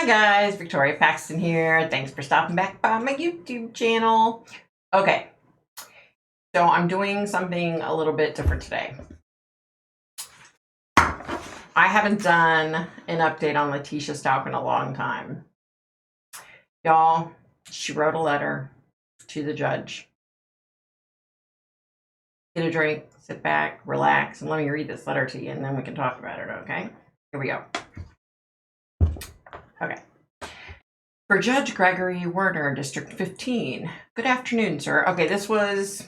Hi guys, Victoria Paxton here. Thanks for stopping back by my YouTube channel. Okay, so I'm doing something a little bit different today. I haven't done an update on Letecia Stauch in a long time. Y'all, she wrote a letter to the judge. Get a drink, sit back, relax, and let me read this letter to you, and then we can talk about it, okay? Here we go. Okay. For Judge Gregory Werner, District 15. Good afternoon, sir. Okay, this was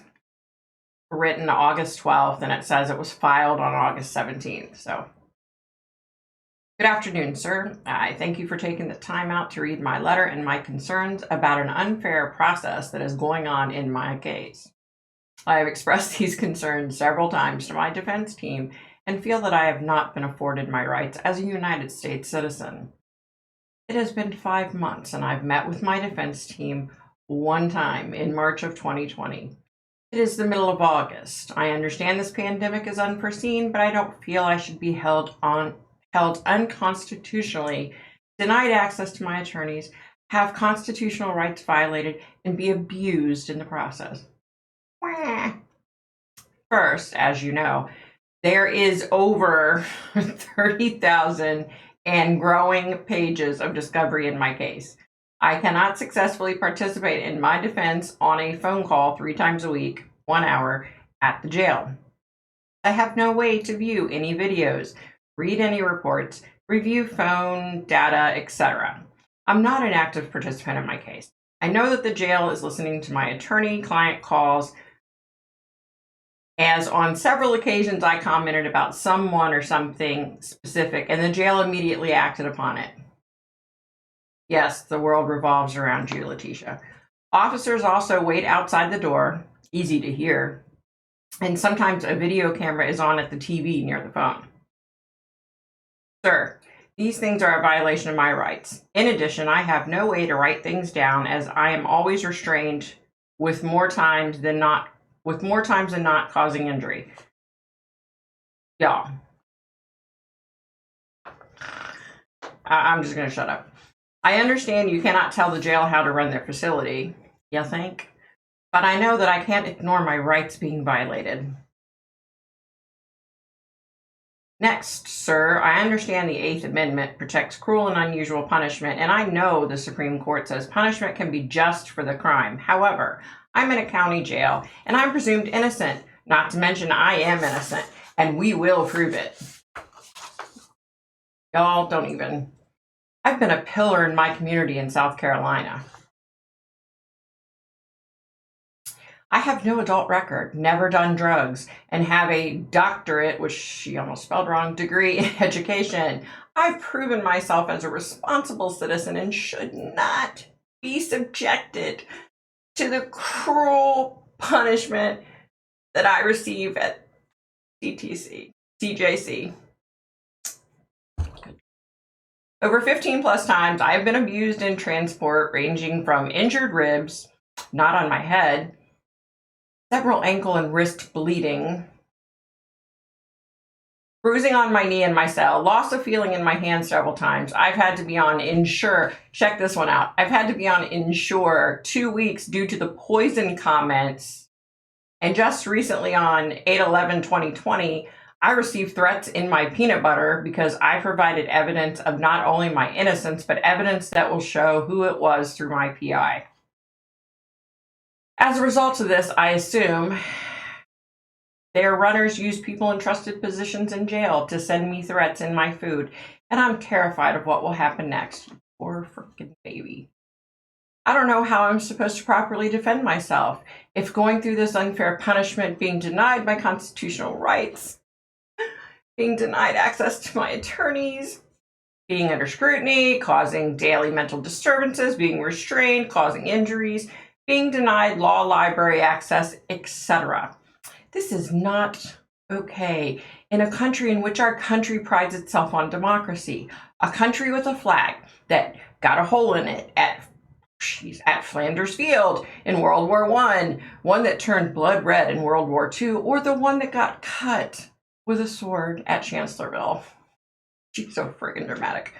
written August 12th, and it says it was filed on August 17th, so. Good afternoon, sir. I thank you for taking the time out to read my letter and my concerns about an unfair process that is going on in my case. I have expressed these concerns several times to my defense team and feel that I have not been afforded my rights as a United States citizen. It has been 5 months, and I've met with my defense team one time in March of 2020. It is the middle of August. I understand this pandemic is unforeseen, but I don't feel I should be held unconstitutionally, denied access to my attorneys, have constitutional rights violated, and be abused in the process. First, as you know, there is over 30,000 and growing pages of discovery in my case. I cannot successfully participate in my defense on a phone call 3 times a week, 1 hour, at the jail. I have no way to view any videos, read any reports, review phone data, etc. I'm not an active participant in my case. I know that the jail is listening to my attorney-client calls, as on several occasions I commented about someone or something specific, and the jail immediately acted upon it. Yes, the world revolves around you, Letecia. Officers also wait outside the door, easy to hear, and sometimes a video camera is on at the TV near the phone. Sir, these things are a violation of my rights. In addition, I have no way to write things down, as I am always restrained with more times than not causing injury. Y'all, I'm just going to shut up. I understand you cannot tell the jail how to run their facility, you think? But I know that I can't ignore my rights being violated. Next, sir, I understand the 8th Amendment protects cruel and unusual punishment, and I know the Supreme Court says punishment can be just for the crime. However, I'm in a county jail, and I'm presumed innocent, not to mention I am innocent, and we will prove it. Y'all, don't even. I've been a pillar in my community in South Carolina. I have no adult record, never done drugs, and have a doctorate, which she almost spelled wrong, degree in education. I've proven myself as a responsible citizen and should not be subjected to the cruel punishment that I receive at CJC. Over 15 plus times, I have been abused in transport, ranging from injured ribs, not on my head, several ankle and wrist bleeding, bruising on my knee in my cell, loss of feeling in my hand several times. I've had to be on Ensure. Check this one out. I've had to be on Ensure 2 weeks due to the poison comments. And just recently on 8/11/2020, I received threats in my peanut butter because I provided evidence of not only my innocence, but evidence that will show who it was through my PI. As a result of this, I assume their runners use people in trusted positions in jail to send me threats in my food, and I'm terrified of what will happen next. Poor freaking baby. I don't know how I'm supposed to properly defend myself if going through this unfair punishment, being denied my constitutional rights, being denied access to my attorneys, being under scrutiny, causing daily mental disturbances, being restrained, causing injuries, being denied law library access, etc. This is not okay in a country in which our country prides itself on democracy, a country with a flag that got a hole in it at Flanders Field in World War I, one that turned blood red in World War II, or the one that got cut with a sword at Chancellorsville. She's so friggin' dramatic.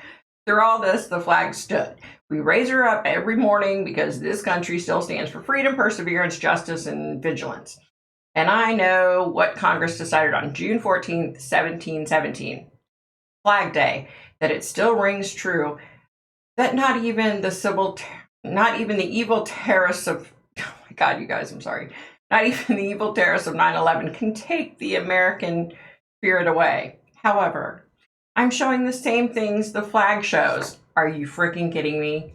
Through all this, the flag stood. We raise her up every morning because this country still stands for freedom, perseverance, justice, and vigilance. And I know what Congress decided on June 14th, 1717, Flag Day, that it still rings true that not even the evil terrorists of, oh my God, you guys, I'm sorry. Not even the evil terrorists of 9/11 can take the American spirit away. However, I'm showing the same things the flag shows. Are you freaking kidding me?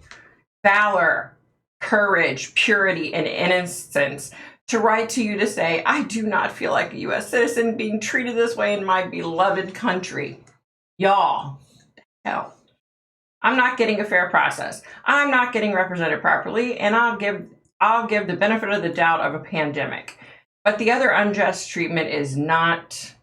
Valor, courage, purity, and innocence. To write to you to say, I do not feel like a U.S. citizen being treated this way in my beloved country. Y'all, hell. I'm not getting a fair process. I'm not getting represented properly, and I'll give the benefit of the doubt of a pandemic. But the other unjust treatment is not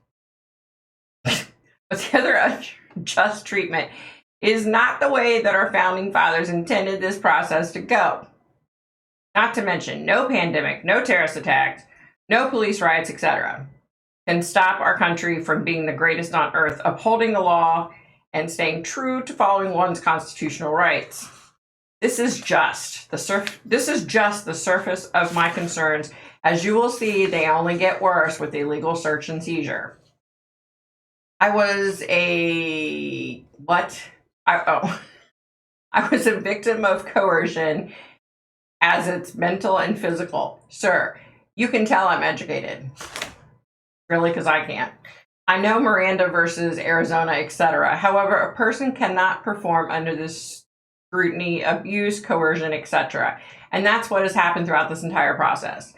the way that our founding fathers intended this process to go. Not to mention, no pandemic, no terrorist attacks, no police riots, etc. can stop our country from being the greatest on earth, upholding the law and staying true to following one's constitutional rights. This is just the surface of my concerns. As you will see, they only get worse with illegal search and seizure. I was a victim of coercion, as it's mental and physical. Sir, you can tell I'm educated. Really, because I can't. I know Miranda versus Arizona, etc. However, a person cannot perform under this scrutiny, abuse, coercion, etc. And that's what has happened throughout this entire process.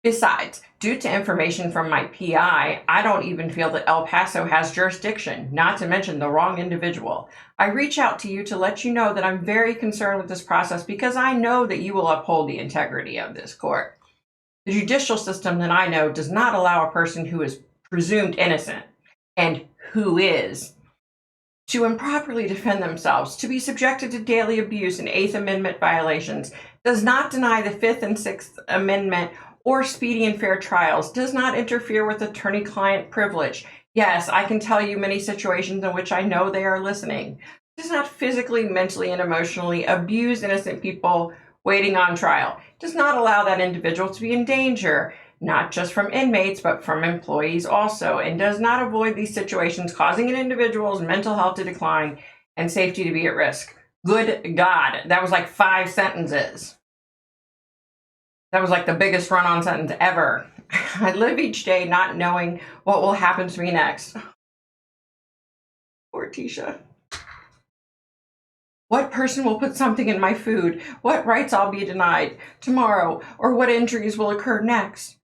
Besides, due to information from my PI, I don't even feel that El Paso has jurisdiction, not to mention the wrong individual. I reach out to you to let you know that I'm very concerned with this process because I know that you will uphold the integrity of this court. The judicial system that I know does not allow a person who is presumed innocent, and who is, to improperly defend themselves, to be subjected to daily abuse and Eighth Amendment violations, does not deny the Fifth and Sixth Amendment or speedy and fair trials, does not interfere with attorney-client privilege. Yes, I can tell you many situations in which I know they are listening. Does not physically, mentally, and emotionally abuse innocent people waiting on trial. Does not allow that individual to be in danger, not just from inmates, but from employees also, and does not avoid these situations, causing an individual's mental health to decline and safety to be at risk. Good God, that was like 5 sentences. That was like the biggest run-on sentence ever. I live each day not knowing what will happen to me next. Poor Tisha. What person will put something in my food? What rights I'll be denied tomorrow? Or what injuries will occur next?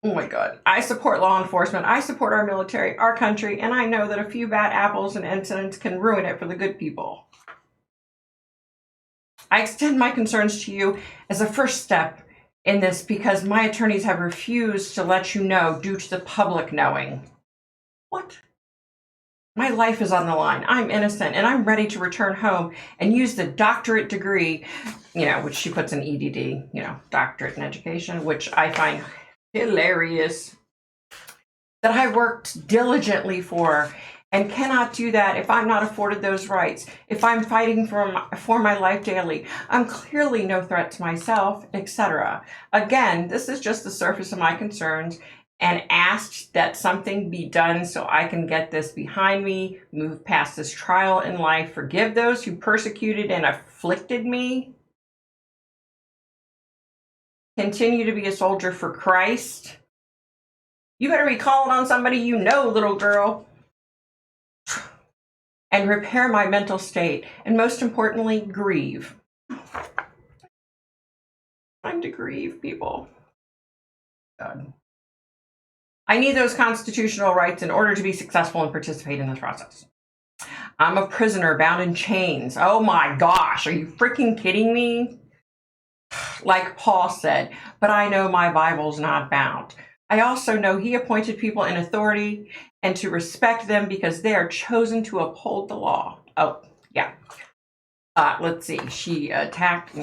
Oh my God. I support law enforcement. I support our military, our country, and I know that a few bad apples and incidents can ruin it for the good people. I extend my concerns to you as a first step in this because my attorneys have refused to let you know due to the public knowing. What? My life is on the line. I'm innocent and I'm ready to return home and use the doctorate degree, which she puts in EDD, doctorate in education, which I find hilarious, that I worked diligently for, and cannot do that if I'm not afforded those rights. If I'm fighting for my life daily, I'm clearly no threat to myself, etc. Again, this is just the surface of my concerns, and asked that something be done so I can get this behind me, move past this trial in life, forgive those who persecuted and afflicted me, continue to be a soldier for Christ. You better be calling on somebody you know, little girl. And repair my mental state, and most importantly, grieve. Time to grieve, people. God. I need those constitutional rights in order to be successful and participate in this process. I'm a prisoner bound in chains. Oh my gosh, are you freaking kidding me? Like Paul said, but I know my Bible's not bound. I also know he appointed people in authority and to respect them because they are chosen to uphold the law. Oh, yeah. Let's see. She attacked,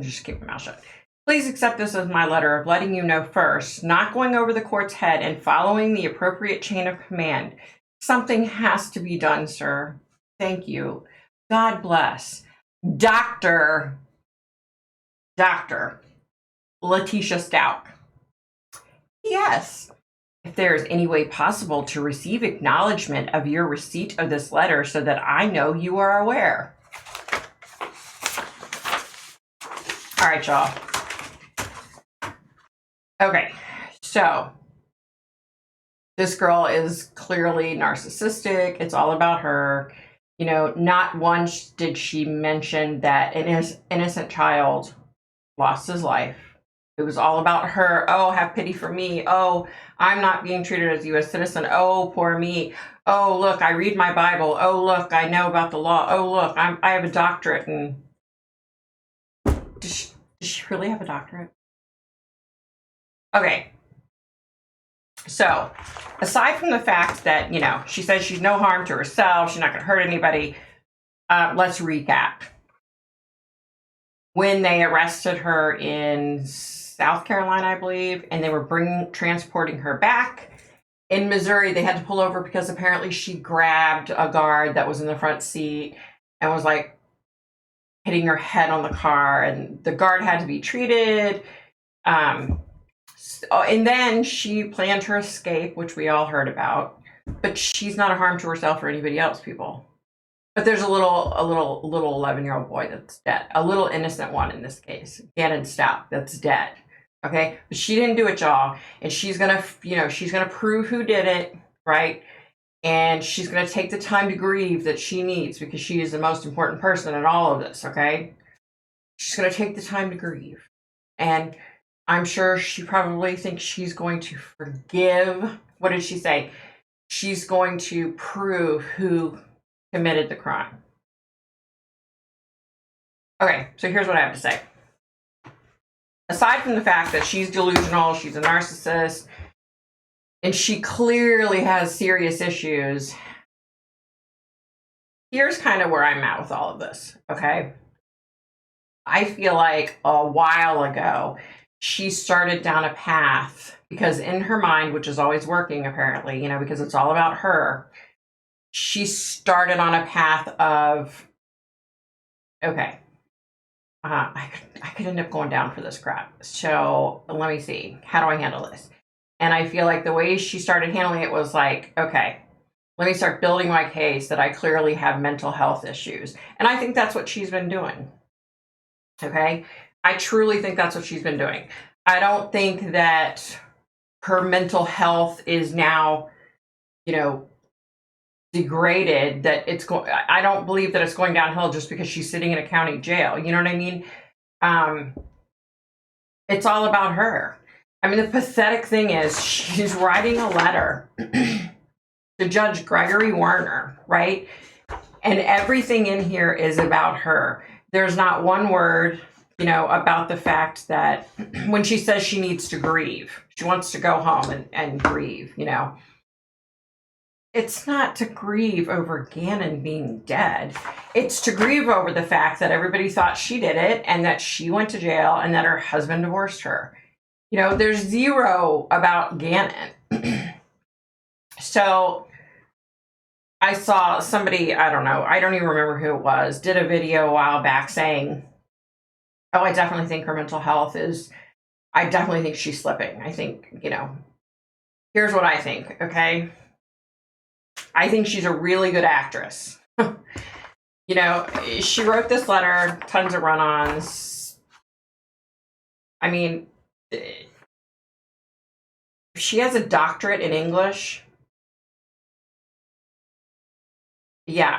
just keep my mouth shut. Please accept this as my letter of letting you know first, not going over the court's head and following the appropriate chain of command. Something has to be done, sir. Thank you. God bless Dr. Letecia Stauch. Yes. If there is any way possible to receive acknowledgement of your receipt of this letter so that I know you are aware. All right, y'all. Okay, so this girl is clearly narcissistic. It's all about her. You know, not once did she mention that an innocent child lost his life. It was all about her. Oh, have pity for me. Oh, I'm not being treated as a U.S. citizen. Oh, poor me. Oh, look, I read my Bible. Oh, look, I know about the law. Oh, look, I have a doctorate. And does she really have a doctorate? Okay. So, aside from the fact that, you know, she says she's no harm to herself, she's not going to hurt anybody, let's recap. When they arrested her in South Carolina, I believe, and they were transporting her back in Missouri, they had to pull over because apparently she grabbed a guard that was in the front seat and was like hitting her head on the car, and the guard had to be treated. And then she planned her escape, which we all heard about, but she's not a harm to herself or anybody else, people. But there's a little 11-year-old boy that's dead, a little innocent one in this case, Gannon Stauch, that's dead. Okay, but she didn't do it, y'all, and she's gonna prove who did it, right? And she's gonna take the time to grieve that she needs, because she is the most important person in all of this. Okay, she's gonna take the time to grieve, and I'm sure she probably thinks she's going to forgive. What did she say? She's going to prove who committed the crime. Okay, so here's what I have to say. Aside from the fact that she's delusional, she's a narcissist, and she clearly has serious issues, here's kind of where I'm at with all of this, okay? I feel like a while ago, she started down a path, because in her mind, which is always working apparently, you know, because it's all about her, she started on a path of, okay, I could end up going down for this crap. So let me see, how do I handle this? And I feel like the way she started handling it was like, okay, let me start building my case that I clearly have mental health issues. And I think that's what she's been doing. Okay, I truly think that's what she's been doing. I don't think that her mental health is now, you know, degraded, that it's going, I don't believe that it's going downhill just because she's sitting in a county jail. You know what I mean? It's all about her. I mean, the pathetic thing is she's writing a letter to Judge Gregory Warner, right? And everything in here is about her. There's not one word, you know, about the fact that when she says she needs to grieve, she wants to go home and grieve, you know. It's not to grieve over Gannon being dead. It's to grieve over the fact that everybody thought she did it, and that she went to jail, and that her husband divorced her. You know, there's zero about Gannon. So I saw somebody, I don't know, I don't even remember who it was, did a video a while back saying, oh, I definitely think her mental health is, I definitely think she's slipping. I think, you know, here's what I think, okay? I think she's a really good actress. You know, she wrote this letter, tons of run-ons. I mean, she has a doctorate in English. Yeah,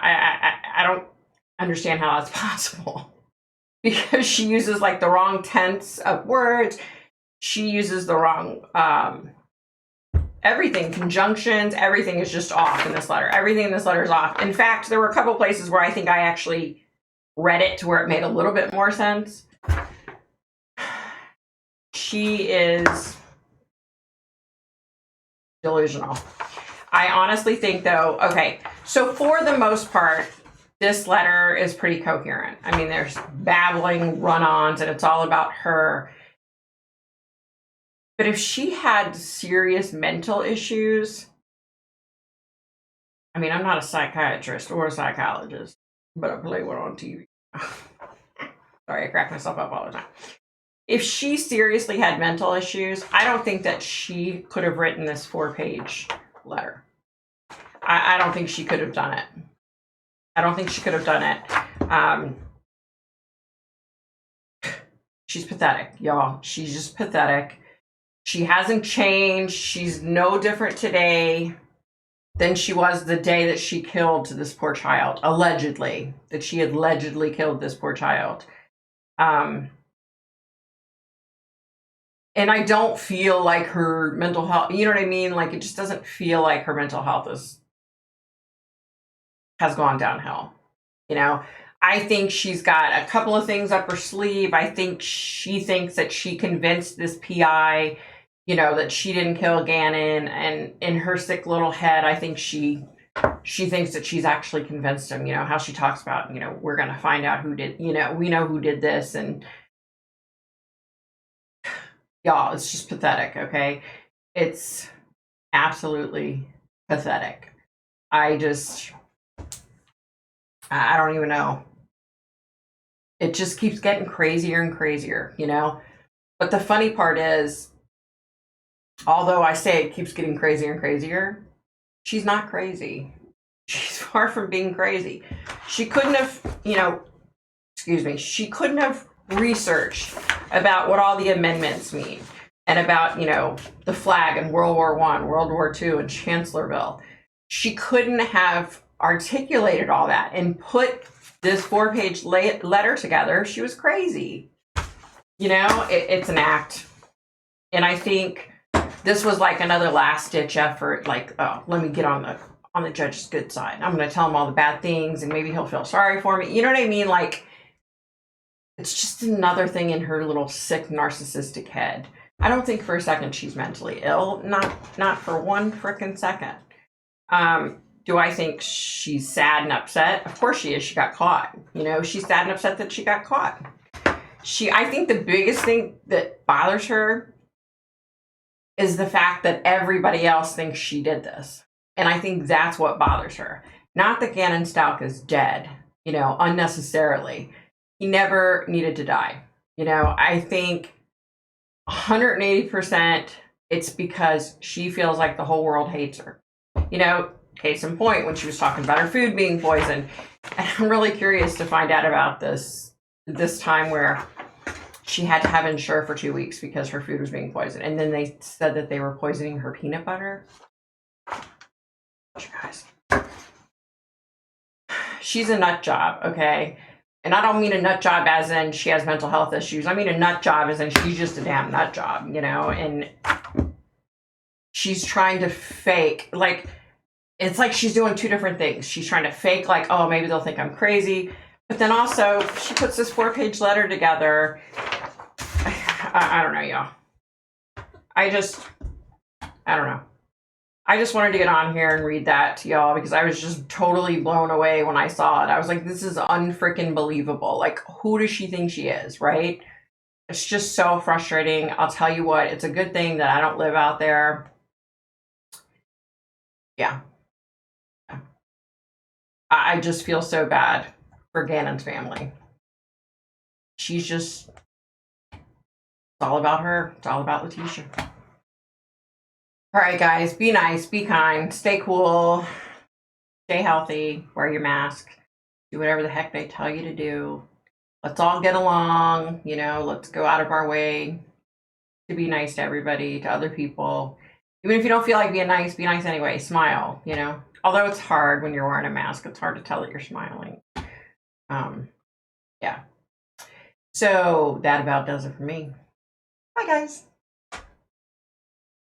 I don't understand how that's possible. Because she uses like the wrong tense of words. She uses the wrong, everything, conjunctions, everything is just off in this letter. Everything in this letter is off. In fact, there were a couple places where I think I actually read it to where it made a little bit more sense. She is delusional. I honestly think, though, okay, so for the most part, this letter is pretty coherent. I mean, there's babbling run-ons, and it's all about her. But if she had serious mental issues, I mean, I'm not a psychiatrist or a psychologist, but I play one on TV. Sorry, I crack myself up all the time. If she seriously had mental issues, I don't think that she could have written this 4-page letter. I don't think she could have done it. I don't think she could have done it. She's pathetic, y'all. She's just pathetic. She hasn't changed. She's no different today than she was the day that she killed this poor child, allegedly, that she had allegedly killed this poor child. And I don't feel like her mental health, you know what I mean? Like, it just doesn't feel like her mental health has gone downhill. You know, I think she's got a couple of things up her sleeve. I think she thinks that she convinced this PI, you know, that she didn't kill Gannon, and in her sick little head, I think she thinks that she's actually convinced him. You know, how she talks about, you know, we're going to find out who did, you know, we know who did this, and y'all, it's just pathetic, okay? It's absolutely pathetic. I don't even know. It just keeps getting crazier and crazier, you know? But the funny part is, although I say it keeps getting crazier and crazier, she's not crazy. She's far from being crazy. She couldn't have, you know, she couldn't have researched about what all the amendments mean, and about, you know, the flag in World War I, World War II, and Chancellorsville. She couldn't have articulated all that and put this 4-page letter together. She was crazy. You know, it's an act. And I think this was like another last-ditch effort, like, oh, let me get on the judge's good side. I'm going to tell him all the bad things, and maybe he'll feel sorry for me. You know what I mean? Like, it's just another thing in her little sick, narcissistic head. I don't think for a second she's mentally ill. Not for one frickin' second. Do I think she's sad and upset? Of course she is. She got caught. You know, she's sad and upset that she got caught. I think the biggest thing that bothers her is the fact that everybody else thinks she did this. And I think that's what bothers her. Not that Gannon Stauch is dead, you know, unnecessarily. He never needed to die. You know, I think 180% it's because she feels like the whole world hates her. You know, case in point, when she was talking about her food being poisoned. And I'm really curious to find out about this time where she had to have Ensure for 2 weeks because her food was being poisoned. And then they said that they were poisoning her peanut butter. You guys. She's a nut job, okay? And I don't mean a nut job as in she has mental health issues. I mean a nut job as in she's just a damn nut job, you know? And she's trying to fake, like, it's like she's doing two different things. She's trying to fake, like, oh, maybe they'll think I'm crazy. But then also, she puts this 4-page letter together. I don't know, y'all. I don't know. I just wanted to get on here and read that to y'all because I was just totally blown away when I saw it. I was like, this is unfreaking believable. Like, who does she think she is, right? It's just so frustrating. I'll tell you what, it's a good thing that I don't live out there. Yeah. I just feel so bad for Gannon's family. She's just, it's all about her. It's all about Letecia. All right, guys, be nice, be kind, stay cool, stay healthy, wear your mask, do whatever the heck they tell you to do. Let's all get along, you know, let's go out of our way to be nice to everybody, to other people. Even if you don't feel like being nice, be nice anyway. Smile, you know. Although it's hard when you're wearing a mask, it's hard to tell that you're smiling. Yeah. So that about does it for me. Bye, guys.